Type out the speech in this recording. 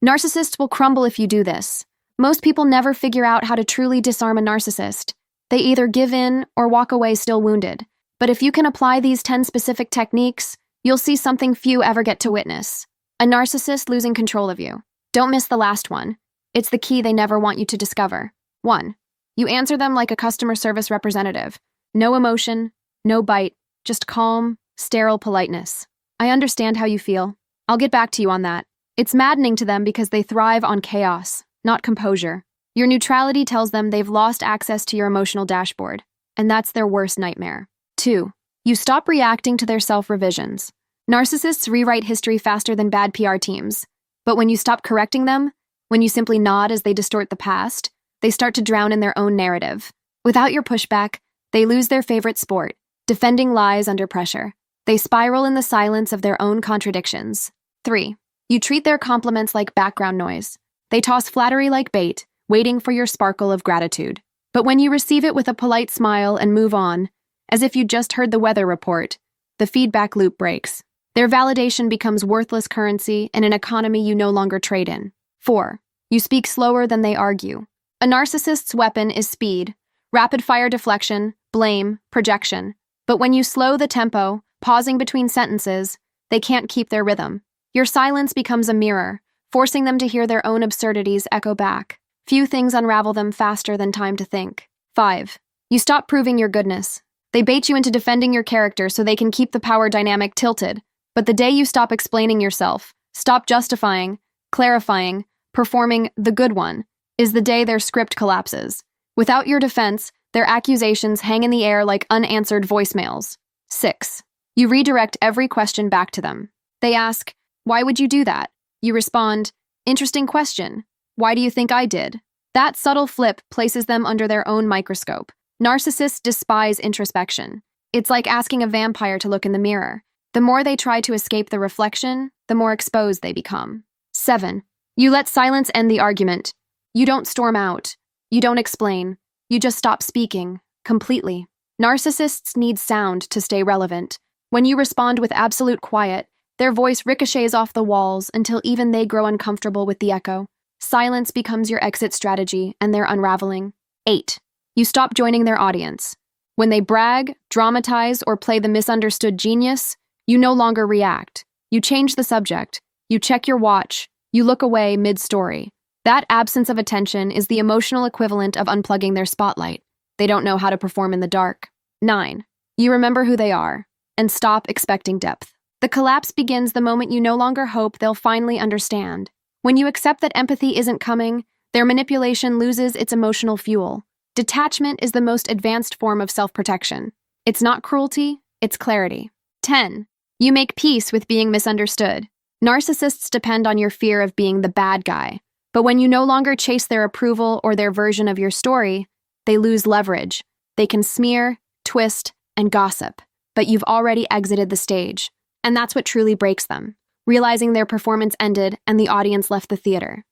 Narcissists will crumble if you do this. Most people never figure out how to truly disarm a narcissist. They either give in or walk away still wounded. But if you can apply these 10 specific techniques, you'll see something few ever get to witness. A narcissist losing control of you. Don't miss the last one. It's the key they never want you to discover. 1. You answer them like a customer service representative. No emotion, no bite, just calm, sterile politeness. I understand how you feel. I'll get back to you on that. It's maddening to them because they thrive on chaos, not composure. Your neutrality tells them they've lost access to your emotional dashboard, and that's their worst nightmare. 2. You stop reacting to their self-revisions. Narcissists rewrite history faster than bad PR teams. But when you stop correcting them, when you simply nod as they distort the past, they start to drown in their own narrative. Without your pushback, they lose their favorite sport, defending lies under pressure. They spiral in the silence of their own contradictions. 3. You treat their compliments like background noise. They toss flattery like bait, waiting for your sparkle of gratitude. But when you receive it with a polite smile and move on, as if you just heard the weather report, the feedback loop breaks. Their validation becomes worthless currency in an economy you no longer trade in. 4. You speak slower than they argue. A narcissist's weapon is speed, rapid-fire deflection, blame, projection. But when you slow the tempo, pausing between sentences, they can't keep their rhythm. Your silence becomes a mirror, forcing them to hear their own absurdities echo back. Few things unravel them faster than time to think. 5. You stop proving your goodness. They bait you into defending your character so they can keep the power dynamic tilted. But the day you stop explaining yourself, stop justifying, clarifying, performing the good one, is the day their script collapses. Without your defense, their accusations hang in the air like unanswered voicemails. 6. You redirect every question back to them. They ask, "Why would you do that?" You respond, "Interesting question. Why do you think I did?" That subtle flip places them under their own microscope. Narcissists despise introspection. It's like asking a vampire to look in the mirror. The more they try to escape the reflection, the more exposed they become. 7. You let silence end the argument. You don't storm out. You don't explain. You just stop speaking, completely. Narcissists need sound to stay relevant. When you respond with absolute quiet, their voice ricochets off the walls until even they grow uncomfortable with the echo. Silence becomes your exit strategy, and they're unraveling. 8. You stop joining their audience. When they brag, dramatize, or play the misunderstood genius, you no longer react. You change the subject. You check your watch. You look away mid-story. That absence of attention is the emotional equivalent of unplugging their spotlight. They don't know how to perform in the dark. 9. You remember who they are, and stop expecting depth. The collapse begins the moment you no longer hope they'll finally understand. When you accept that empathy isn't coming, their manipulation loses its emotional fuel. Detachment is the most advanced form of self-protection. It's not cruelty, it's clarity. 10. You make peace with being misunderstood. Narcissists depend on your fear of being the bad guy. But when you no longer chase their approval or their version of your story, they lose leverage. They can smear, twist, and gossip. But you've already exited the stage. And that's what truly breaks them, realizing their performance ended and the audience left the theater.